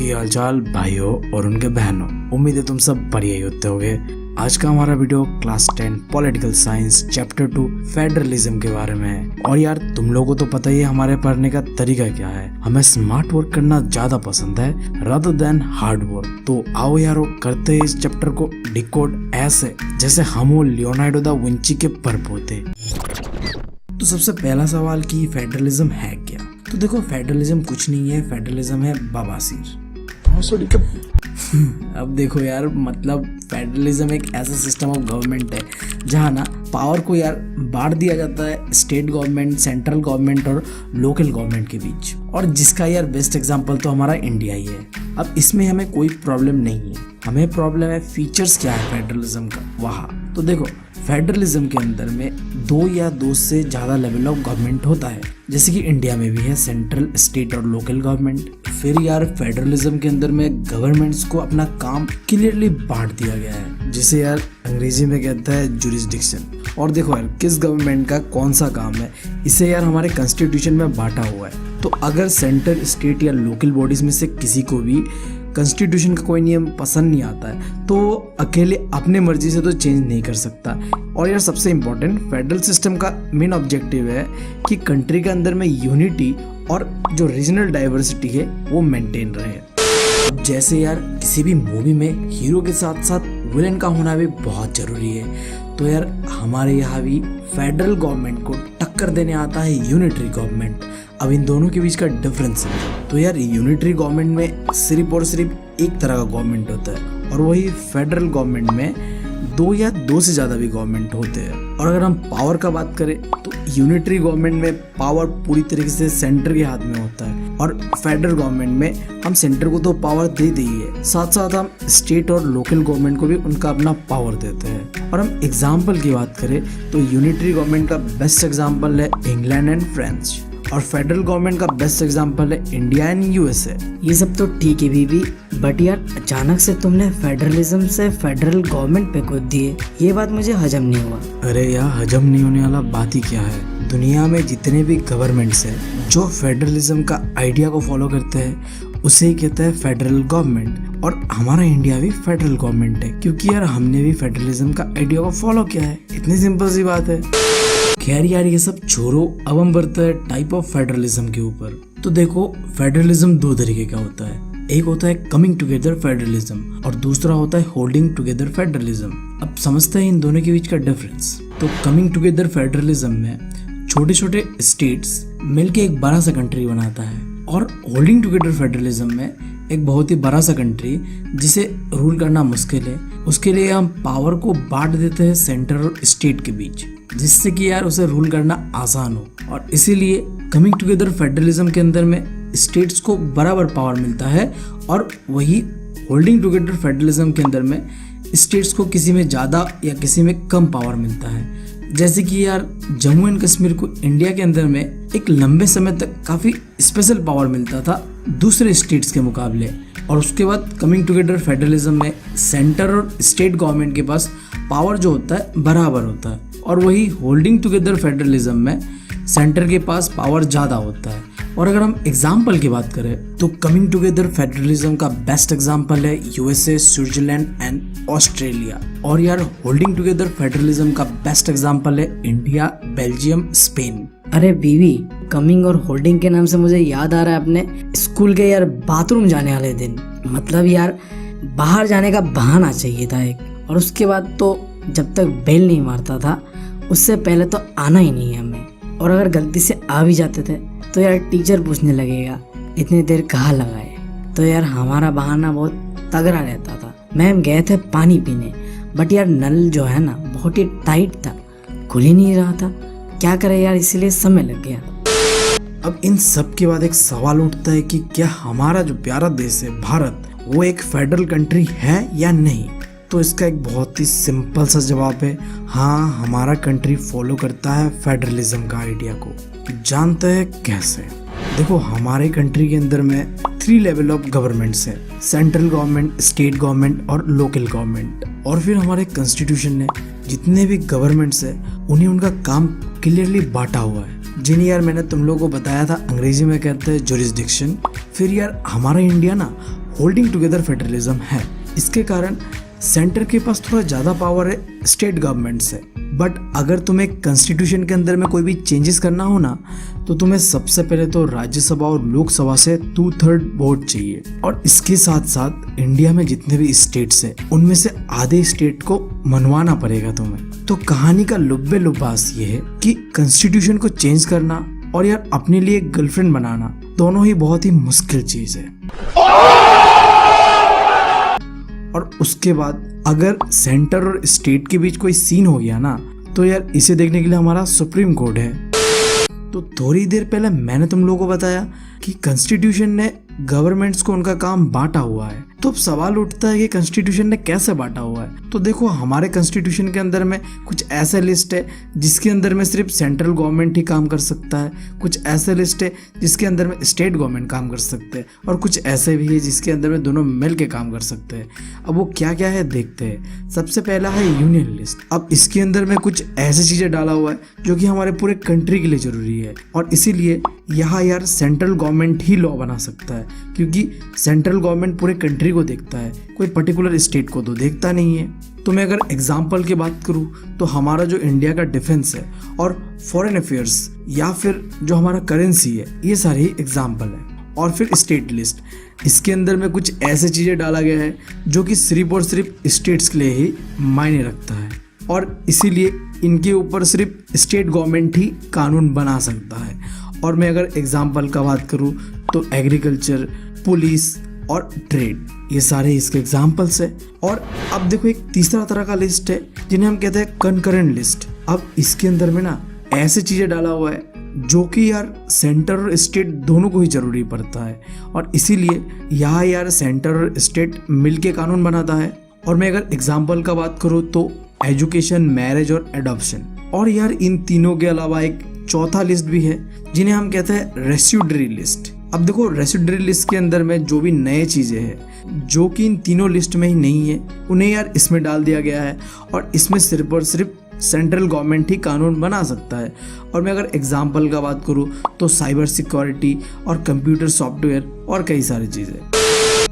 की हालचाल भाइयों और उनके बहनों। उम्मीद है तुम सब बढ़िया ही होते होगे। आज का हमारा video class 10 political science chapter 2 federalism के बारे में है। और यार तुम लोगों को तो पता ही है हमारे पढ़ने का तरीका क्या है। हमें स्मार्ट वर्क करना ज्यादा पसंद है रादर देन हार्ड वर्क। तो आओ यारो करते हैं इस चैप्टर को डिकोड ऐसे जैसे हम वो लियोनार्डो दा विंची के परपोते। तो सबसे पहला सवाल कि फेडरलिज्म है क्या। तो देखो फेडरलिज्म कुछ नहीं है, फेडरलिज्म है बवासीर। अब देखो यार मतलब फेडरलिज्म एक ऐसा सिस्टम ऑफ गवर्नमेंट है जहाँ ना पावर को यार बांट दिया जाता है स्टेट गवर्नमेंट, सेंट्रल गवर्नमेंट और लोकल गवर्नमेंट के बीच। और जिसका यार बेस्ट एग्जांपल तो हमारा इंडिया ही है। अब इसमें हमें कोई प्रॉब्लम नहीं है, हमें प्रॉब्लम है फीचर्स क्या है फेडरलिज्म का वहाँ। तो देखो फेडरलिज्म के अंदर में 2 या 2 से ज़्यादा लेवल ऑफ गवर्नमेंट होता है, जैसे कि इंडिया में भी है सेंट्रल, स्टेट और लोकल गवर्नमेंट। फिर यार फेडरलिज्म के अंदर में गवर्नमेंट्स को अपना काम क्लियरली बांट दिया गया है, जिसे यार अंग्रेजी में कहता है जुरिस्डिक्शन। और देखो यार किस गवर्नमेंट का कौन सा काम है इसे यार हमारे कॉन्स्टिट्यूशन में बांटा हुआ है। तो अगर सेंटर, स्टेट या लोकल बॉडीज में से किसी को भी कॉन्स्टिट्यूशन का कोई नियम पसंद नहीं आता है तो अकेले अपने मर्जी से तो चेंज नहीं कर सकता। और यार सबसे इम्पोर्टेंट फेडरल सिस्टम का मेन ऑब्जेक्टिव है कि कंट्री के अंदर में यूनिटी और जो रीजनल डाइवर्सिटी है वो मेंटेन रहे। अब जैसे यार किसी भी मूवी में हीरो के साथ साथ विलेन का होना भी बहुत जरूरी है, तो यार हमारे यहाँ भी फेडरल गवर्नमेंट को टक्कर देने आता है यूनिटरी गवर्नमेंट। अब इन दोनों के बीच का डिफरेंस है। तो यार यूनिटरी गवर्नमेंट में सिर्फ और सिर्फ एक तरह का गवर्नमेंट होता है और वही फेडरल गवर्नमेंट में 2 या 2 से ज़्यादा भी गवर्नमेंट होते हैं। और अगर हम पावर का बात करें तो यूनिटरी गवर्नमेंट में पावर पूरी तरीके से सेंटर के हाथ में होता है और फेडरल गवर्नमेंट में हम सेंटर को तो पावर दे दी है, साथ साथ हम स्टेट और लोकल गवर्नमेंट को भी उनका अपना पावर देते हैं। और हम एग्जाम्पल की बात करें तो यूनिटरी गवर्नमेंट का बेस्ट एग्जाम्पल है इंग्लैंड एंड फ्रांस और फेडरल गवर्नमेंट का बेस्ट एग्जांपल है इंडिया एंड यूएसए। ये सब तो ठीक है बीबी, बट यार अचानक से तुमने फेडरलिज्म से फेडरल गवर्नमेंट पे कूद दिए, ये बात मुझे हजम नहीं हुआ। अरे यार हजम नहीं होने वाला बात ही क्या है। दुनिया में जितने भी गवर्नमेंट्स हैं जो फेडरलिज्म का आइडिया को फॉलो करते हैं उसे ही कहते हैं फेडरल गवर्नमेंट। और हमारा इंडिया भी फेडरल गवर्नमेंट है क्योंकि यार हमने भी फेडरलिज्म का आइडिया को फॉलो किया है। इतनी सिंपल सी बात है। खैर यार ये सब छोड़ो, अब हम बढ़ते हैं टाइप ऑफ फेडरलिज्म के ऊपर। तो देखो फेडरलिज्म 2 तरीके का होता है, एक होता है कमिंग टुगेदर फेडरलिज्म और दूसरा होता है होल्डिंग टुगेदर फेडरलिज्म। अब समझते हैं इन दोनों के बीच का डिफरेंस। तो कमिंग टुगेदर फेडरलिज्म में छोटे छोटे स्टेट्स मिलके एक बड़ा सा कंट्री बनाता है और होल्डिंग टुगेदर फेडरलिज्म में एक बहुत ही बड़ा सा कंट्री जिसे रूल करना मुश्किल है, उसके लिए हम पावर को बांट देते हैं सेंटर और स्टेट के बीच, जिससे कि यार उसे रूल करना आसान हो। और इसीलिए कमिंग टुगेदर फेडरलिज्म के अंदर में स्टेट्स को बराबर पावर मिलता है और वही होल्डिंग टुगेदर फेडरलिज्म के अंदर में स्टेट्स को किसी में ज़्यादा या किसी में कम पावर मिलता है। जैसे कि यार जम्मू एंड कश्मीर को इंडिया के अंदर में एक लंबे समय तक काफ़ी स्पेशल पावर मिलता था दूसरे स्टेट्स के मुकाबले, और उसके बाद कमिंग टुगेदर फेडरलिज्म में सेंटर और स्टेट गवर्नमेंट के पास पावर जो होता है बराबर होता है। और वही होल्डिंग टुगेदर फेडरलिज्म में सेंटर के पास पावर ज़्यादा होता है। और अगर हम एग्जाम्पल की बात करें तो कमिंग टुगेदर फेडरलिज्म का बेस्ट एग्जाम्पल है यूएसए, स्विट्जरलैंड एंड ऑस्ट्रेलिया। और यार होल्डिंग टुगेदर फेडरलिज्म का बेस्ट एग्जाम्पल है इंडिया, बेल्जियम, स्पेन। अरे बीवी, कमिंग और होल्डिंग के नाम से मुझे याद आ रहा है अपने स्कूल के यार बाथरूम जाने वाले दिन। मतलब यार बाहर जाने का बहाना चाहिए था एक, और उसके बाद तो जब तक बेल नहीं मारता था उससे पहले तो आना ही नहीं है हमें। और अगर गलती से आ भी जाते थे तो यार टीचर पूछने लगेगा इतनी देर कहाँ लगाए। तो यार हमारा बहाना बहुत तगड़ा रहता था। मैम गए थे पानी पीने, बट यार नल जो है ना बहुत ही टाइट था, खुल ही नहीं रहा था। क्या करें यार, इसीलिए समय लग गया। अब इन सब के बाद एक सवाल उठता है कि क्या हमारा जो प्यारा देश है भारत वो एक फेडरल कंट्री है या नहीं। तो इसका एक बहुत ही सिंपल सा जवाब है हाँ, हमारा कंट्री फॉलो करता है फेडरलिज्म का आइडिया को। जानते हैं कैसे। देखो हमारे कंट्री के अंदर में 3 लेवल ऑफ गवर्नमेंट्स है, सेंट्रल गवर्नमेंट, स्टेट गवर्नमेंट और लोकल गवर्नमेंट। और फिर हमारे कॉन्स्टिट्यूशन ने जितने भी गवर्नमेंट्स है उन्हें उनका काम क्लियरली बांटा हुआ है, जिन्हें यार मैंने तुम लोगों को बताया था अंग्रेजी में कहते हैं जुरिस्डिक्शन। फिर यार हमारा इंडिया ना होल्डिंग टुगेदर फेडरलिज्म है। इसके कारण सेंटर के पास थोड़ा ज़्यादा पावर है स्टेट गवर्नमेंट से। बट अगर तुम्हें कॉन्स्टिट्यूशन के अंदर में कोई भी चेंजेस करना हो ना, तो तुम्हें सबसे पहले तो राज्यसभा और लोकसभा से 2/3 वोट चाहिए। और इसके साथ साथ इंडिया में जितने भी स्टेट्स हैं उनमें से आधे स्टेट को मनवाना पड़ेगा तुम्हें। तो कहानी का लुब्बे लुब्बास ये है कि कॉन्स्टिट्यूशन को चेंज करना और यार अपने लिए गर्लफ्रेंड बनाना दोनों ही बहुत ही मुश्किल चीज है। और उसके बाद अगर सेंटर और स्टेट के बीच कोई सीन हो गया ना, तो यार इसे देखने के लिए हमारा सुप्रीम कोर्ट है। तो थोड़ी देर पहले मैंने तुम लोगों को बताया कि कॉन्स्टिट्यूशन ने गवर्नमेंट्स को उनका काम बांटा हुआ है। तो अब सवाल उठता है कि कॉन्स्टिट्यूशन ने कैसे बांटा हुआ है। तो देखो, हमारे कॉन्स्टिट्यूशन के अंदर में कुछ ऐसे लिस्ट है जिसके अंदर में सिर्फ सेंट्रल गवर्नमेंट ही काम कर सकता है, कुछ ऐसे लिस्ट है जिसके अंदर में स्टेट गवर्नमेंट काम कर सकते हैं, और कुछ ऐसे भी है जिसके अंदर में दोनों मिल के काम कर सकते हैं। अब वो क्या क्या है देखते हैं। सबसे पहला है यूनियन लिस्ट। अब इसके अंदर में कुछ ऐसी चीजें डाला हुआ है जो कि हमारे पूरे कंट्री के लिए जरूरी है, और इसीलिए यहाँ यार सेंट्रल गवर्नमेंट ही लॉ बना सकता है, क्योंकि सेंट्रल गवर्नमेंट पूरे कंट्री को देखता है, कोई पर्टिकुलर स्टेट को तो देखता नहीं है। तो मैं अगर एग्जाम्पल की बात करूँ तो हमारा जो इंडिया का डिफेंस है और फॉरेन अफेयर्स या फिर जो हमारा करेंसी है, ये सारे ही एग्जाम्पल है। और फिर स्टेट लिस्ट, इसके अंदर में कुछ ऐसे चीज़ें डाला गया है जो कि सिर्फ और सिर्फ स्टेट्स के लिए ही मायने रखता है, और इसीलिए इनके ऊपर सिर्फ स्टेट गवर्नमेंट ही कानून बना सकता है। और मैं अगर एग्जाम्पल का बात करूँ तो एग्रीकल्चर, पुलिस और ट्रेड, ये सारे इसके एग्जाम्पल्स है। और अब देखो, एक तीसरा तरह का लिस्ट है जिन्हें हम कहते हैं कंकरेंट लिस्ट। अब इसके अंदर में ना ऐसे चीज़ें डाला हुआ है जो कि यार सेंटर और स्टेट दोनों को ही जरूरी पड़ता है, और इसीलिए यहाँ यार सेंटर और स्टेट मिलके कानून बनाता है। और मैं अगर एग्जाम्पल का बात करूँ तो एजुकेशन, मैरिज और एडॉप्शन। और यार इन तीनों के अलावा एक चौथा लिस्ट भी है जिन्हें हम कहते हैं रेसिड्यूरी लिस्ट। अब देखो, रेसिड्यूरी लिस्ट के अंदर में जो भी नए चीज़ें हैं जो कि इन तीनों लिस्ट में ही नहीं है, उन्हें यार इसमें डाल दिया गया है, और इसमें सिर्फ और सिर्फ सेंट्रल गवर्नमेंट ही कानून बना सकता है। और मैं अगर एग्जाम्पल का बात करूँ तो साइबर सिक्योरिटी और कंप्यूटर सॉफ्टवेयर और कई सारी चीज़ें।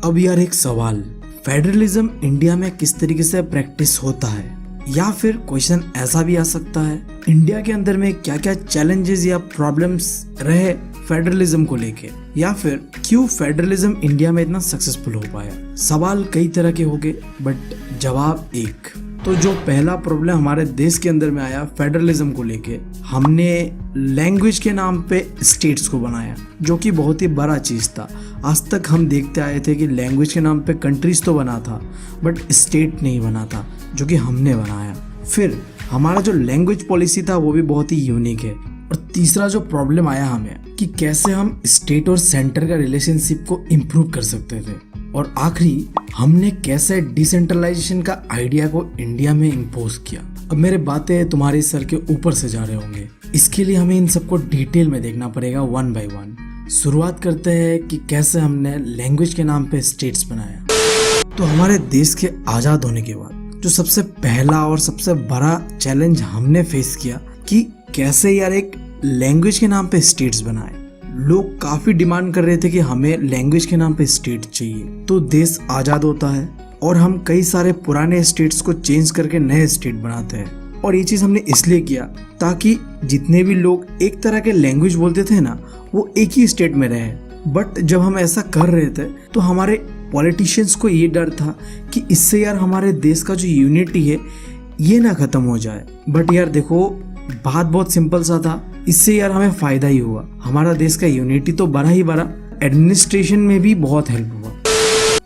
अब यार एक सवाल, फेडरलिज्म इंडिया में किस तरीके से प्रैक्टिस होता है, या फिर क्वेश्चन ऐसा भी आ सकता है, इंडिया के अंदर में क्या क्या चैलेंजेस या प्रॉब्लम्स रहे फेडरलिज्म को लेके, या फिर क्यों फेडरलिज्म इंडिया में इतना सक्सेसफुल हो पाया। सवाल कई तरह के होंगे बट जवाब एक। तो जो पहला प्रॉब्लम हमारे देश के अंदर में आया फेडरलिज्म को लेके, हमने लैंग्वेज के नाम पे स्टेट्स को बनाया, जो कि बहुत ही बड़ा चीज़ था। आज तक हम देखते आए थे कि लैंग्वेज के नाम पे कंट्रीज तो बना था बट स्टेट नहीं बना था, जो कि हमने बनाया। फिर हमारा जो लैंग्वेज पॉलिसी था वो भी बहुत ही यूनिक है। और तीसरा जो प्रॉब्लम आया हमें कि कैसे हम स्टेट और सेंटर का रिलेशनशिप को इम्प्रूव कर सकते थे। और आखिरी, हमने कैसे डिसेंट्रलाइजेशन का आइडिया को इंडिया में इम्पोज किया। अब मेरे बातें तुम्हारे सर के ऊपर से जा रहे होंगे, इसके लिए हमें इन सबको डिटेल में देखना पड़ेगा वन बाय वन। शुरुआत करते हैं कि कैसे हमने लैंग्वेज के नाम पे स्टेट्स बनाया। तो हमारे देश के आज़ाद होने के बाद जो सबसे पहला और सबसे बड़ा चैलेंज हमने फेस किया कि कैसे यार एक लैंग्वेज के नाम पे स्टेट्स बनाए। लोग काफ़ी डिमांड कर रहे थे कि हमें लैंग्वेज के नाम पे स्टेट चाहिए। तो देश आज़ाद होता है और हम कई सारे पुराने स्टेट्स को चेंज करके नए स्टेट बनाते हैं। और ये चीज़ हमने इसलिए किया ताकि जितने भी लोग एक तरह के लैंग्वेज बोलते थे ना, वो एक ही स्टेट में रहे। बट जब हम ऐसा कर रहे थे तो हमारे पॉलिटिशियंस को ये डर था कि इससे यार हमारे देश का जो यूनिटी है ये ना ख़त्म हो जाए। बट यार देखो, बात बहुत सिंपल सा था, इससे यार हमें फ़ायदा ही हुआ। हमारा देश का यूनिटी तो बढ़ा ही बढ़ा, एडमिनिस्ट्रेशन में भी बहुत हेल्प हुआ।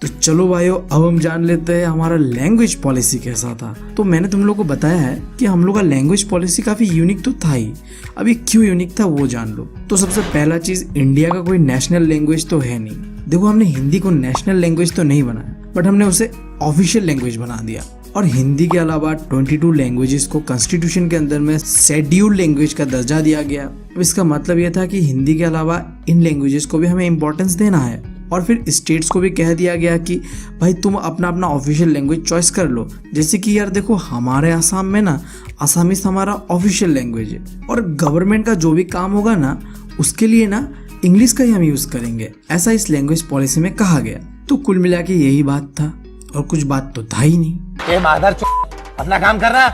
तो चलो भाइयों, अब हम जान लेते हैं हमारा लैंग्वेज पॉलिसी कैसा था। तो मैंने तुम लोग को बताया है कि हम लोग का लैंग्वेज पॉलिसी काफ़ी यूनिक तो था ही। अभी क्यों यूनिक था वो जान लो। तो सबसे पहला चीज़, इंडिया का कोई नेशनल लैंग्वेज तो है नहीं। देखो, हमने हिंदी को नेशनल लैंग्वेज तो नहीं बनाया, बट हमने उसे ऑफिशियल लैंग्वेज बना दिया। और हिंदी के अलावा 22 लैंग्वेजेस को कॉन्स्टिट्यूशन के अंदर में शेड्यूल्ड लैंग्वेज का दर्जा दिया गया। अब इसका मतलब यह था कि हिंदी के अलावा इन लैंग्वेजेस को भी हमें इम्पोर्टेंस देना है। और फिर स्टेट्स को भी कह दिया गया कि भाई तुम अपना अपना ऑफिशियल लैंग्वेज चॉइस कर लो। जैसे कि यार देखो, हमारे आसाम में ना आसामीज हमारा ऑफिशियल लैंग्वेज है, और गवर्नमेंट का जो भी काम होगा ना उसके लिए ना इंग्लिश का ही हम यूज़ करेंगे, ऐसा इस लैंग्वेज पॉलिसी में कहा गया। तो कुल मिला के यही बात था, और कुछ बात तो था ही नहीं। अपना काम कर रहा।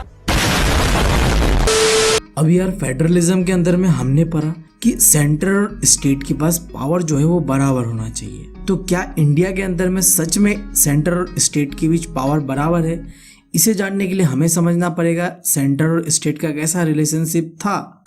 अब यार फेडरलिज्म के अंदर में हमने पढ़ा कि सेंटर और स्टेट के पास पावर जो है वो बराबर होना चाहिए। तो क्या इंडिया के अंदर में सच में सेंटर और स्टेट के बीच पावर बराबर है? इसे जानने के लिए हमें समझना पड़ेगा सेंटर और स्टेट का कैसा रिलेशनशिप था।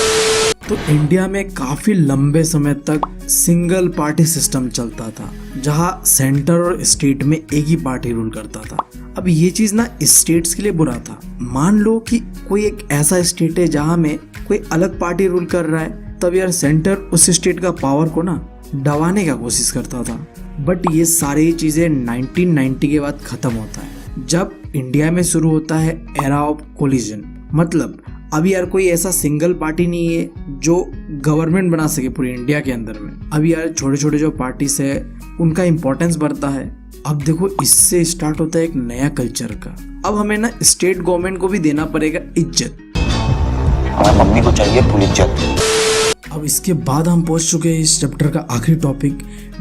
तो इंडिया में काफी लंबे समय तक सिंगल पार्टी सिस्टम चलता था, जहां सेंटर और स्टेट में एक ही पार्टी रूल करता था। अब ये चीज ना स्टेट्स के लिए बुरा था। मान लो कि कोई एक ऐसा स्टेट है जहां में कोई अलग पार्टी रूल कर रहा है, तब यार सेंटर उस स्टेट का पावर को ना दबाने का कोशिश करता था। बट ये सारी चीजें 1990 के बाद खत्म होता है, जब इंडिया में शुरू होता है एरा ऑफ कोलिजन। मतलब अब यार कोई ऐसा सिंगल पार्टी नहीं है जो गवर्नमेंट बना सके पूरे इंडिया के अंदर में। अब यार छोटे छोटे जो पार्टीज है उनका इम्पोर्टेंस बढ़ता है। अब देखो इससे स्टार्ट होता है एक नया कल्चर का। अब हमें ना स्टेट गवर्नमेंट को भी देना पड़ेगा इज्जत। हमारी मम्मी को चाहिए फुल इज्जत। अब इसके बाद हम पहुंच चुके हैं इस चैप्टर का आखिरी टॉपिक,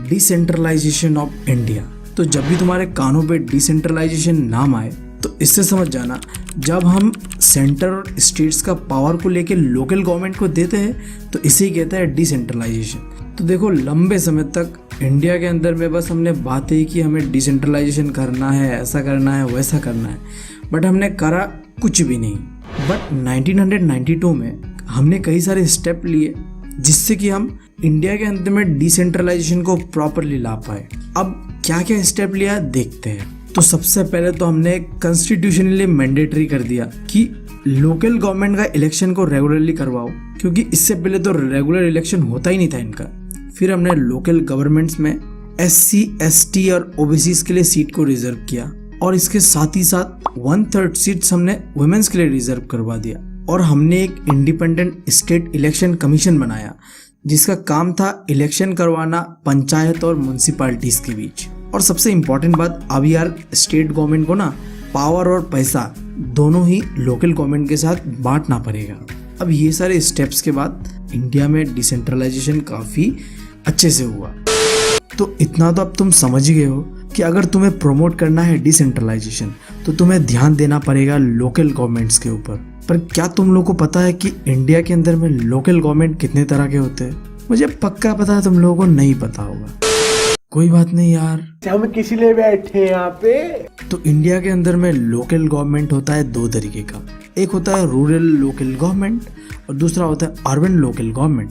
डिसेंट्रलाइजेशन ऑफ इंडिया। तो जब भी तुम्हारे कानों पे डिसेंट्रलाइजेशन नाम आए तो इससे समझ जाना, जब हम सेंटर और स्टेट्स का पावर को लेके लोकल गवर्नमेंट को देते हैं तो इसे ही कहता है डिसेंट्रलाइजेशन। तो देखो लंबे समय तक इंडिया के अंदर में बस हमने बातें ही कि हमें डिसेंट्रलाइजेशन करना है, ऐसा करना है, वैसा करना है, बट हमने करा कुछ भी नहीं। बट 1992 में हमने कई सारे स्टेप लिए जिससे कि हम इंडिया के अंदर में डिसेंट्रलाइजेशन को प्रॉपरली ला पाए। अब क्या क्या स्टेप लिया देखते हैं। तो सबसे पहले तो हमने कॉन्स्टिट्यूशनली मैंडेटरी कर दिया कि लोकल गवर्नमेंट का इलेक्शन को रेगुलरली करवाओ, क्योंकि इससे पहले तो रेगुलर इलेक्शन होता ही नहीं था इनका। फिर हमने लोकल गवर्नमेंट्स में SC, ST और OBCs के लिए सीट को रिजर्व किया, और इसके साथ ही साथ 1/3 सीट्स हमने वुमेन्स के लिए रिजर्व करवा दिया। और हमने एक इंडिपेंडेंट स्टेट इलेक्शन कमीशन बनाया जिसका काम था इलेक्शन करवाना पंचायत और म्युनिसिपैलिटीज के बीच। और सबसे इम्पोर्टेंट बात, अब यार स्टेट गवर्नमेंट को ना पावर और पैसा दोनों ही लोकल गवर्नमेंट के साथ बांटना पड़ेगा। अब ये सारे स्टेप्स के बाद इंडिया में डिसेंट्रलाइजेशन काफ़ी अच्छे से हुआ। तो इतना तो अब तुम समझ ही गए हो कि अगर तुम्हें प्रमोट करना है डिसेंट्रलाइजेशन तो तुम्हें ध्यान देना पड़ेगा लोकल गवर्नमेंट्स के ऊपर। पर क्या तुम लोगों को पता है कि इंडिया के अंदर में लोकल गवर्नमेंट कितने तरह के होते हैं? मुझे पक्का पता है, तुम लोगों को नहीं पता होगा। कोई बात नहीं यार, हम किस लिए बैठे हैं यहाँ पे। तो इंडिया के अंदर में लोकल गवर्नमेंट होता है दो तरीके का। एक होता है रूरल लोकल गवर्नमेंट और दूसरा होता है अर्बन लोकल गवर्नमेंट।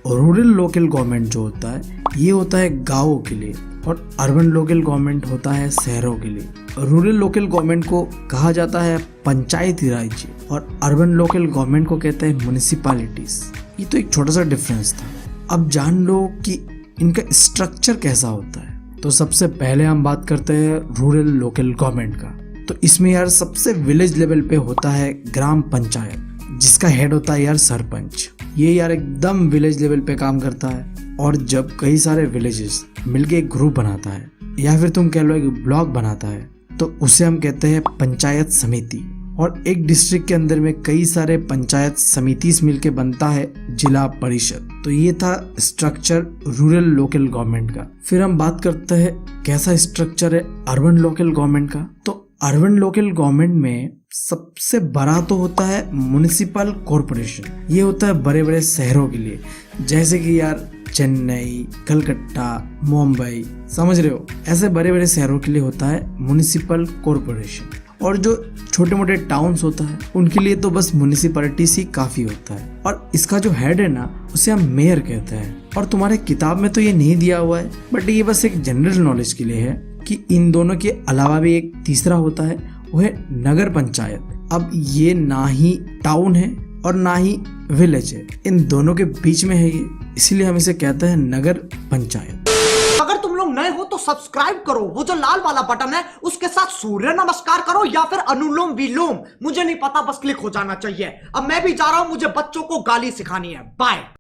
और रूरल लोकल गवर्नमेंट जो होता है ये होता है गाँवों के लिए, और अर्बन लोकल गवर्नमेंट होता है शहरों के लिए। रूरल लोकल गवर्नमेंट को कहा जाता है पंचायती राज और अर्बन लोकल गवर्नमेंट को कहते हैं म्युनिसिपैलिटीज। ये तो एक छोटा सा डिफरेंस था। अब जान लो कि इनका स्ट्रक्चर कैसा होता है। तो सबसे पहले हम बात करते हैं रूरल लोकल गवर्नमेंट का। तो इसमें यार सबसे विलेज लेवल पे होता है ग्राम पंचायत, जिसका हेड होता है यार सरपंच। ये यार एकदम विलेज लेवल पे काम करता है। और जब कई सारे विलेजेस मिलके एक ग्रुप बनाता है या फिर तुम कह लो एक ब्लॉक बनाता है तो उसे हम कहते हैं पंचायत समिति। और एक डिस्ट्रिक्ट के अंदर में कई सारे पंचायत समिति मिलके बनता है जिला परिषद। तो ये था स्ट्रक्चर रूरल लोकल गवर्नमेंट का। फिर हम बात करते हैं कैसा स्ट्रक्चर है अर्बन लोकल गवर्नमेंट का। तो अर्बन लोकल गवर्नमेंट में सबसे बड़ा तो होता है म्युनिसिपल कॉरपोरेशन। ये होता है बड़े बड़े शहरों के लिए, जैसे कि यार चेन्नई, कलकत्ता, मुंबई, समझ रहे हो, ऐसे बड़े बड़े शहरों के लिए होता है म्युनिसिपल कॉरपोरेशन। और जो छोटे मोटे टाउन्स होता है उनके लिए तो बस म्युनिसिपैलिटी ही काफी होता है। और इसका जो हेड है ना उसे हम मेयर कहते हैं। और तुम्हारे किताब में तो ये नहीं दिया हुआ है, बट ये बस एक जनरल नॉलेज के लिए है कि इन दोनों के अलावा भी एक तीसरा होता है, वो है नगर पंचायत। अब ये ना ही टाउन है और ना ही विलेज है, इन दोनों के बीच में है ये, इसीलिए हम इसे कहते हैं नगर पंचायत। अगर तुम लोग नए हो तो सब्सक्राइब करो, वो जो लाल वाला बटन है उसके साथ सूर्य नमस्कार करो या फिर अनुलोम विलोम, मुझे नहीं पता, बस क्लिक हो जाना चाहिए। अब मैं भी जा रहा हूं, मुझे बच्चों को गाली सिखानी है। बाय।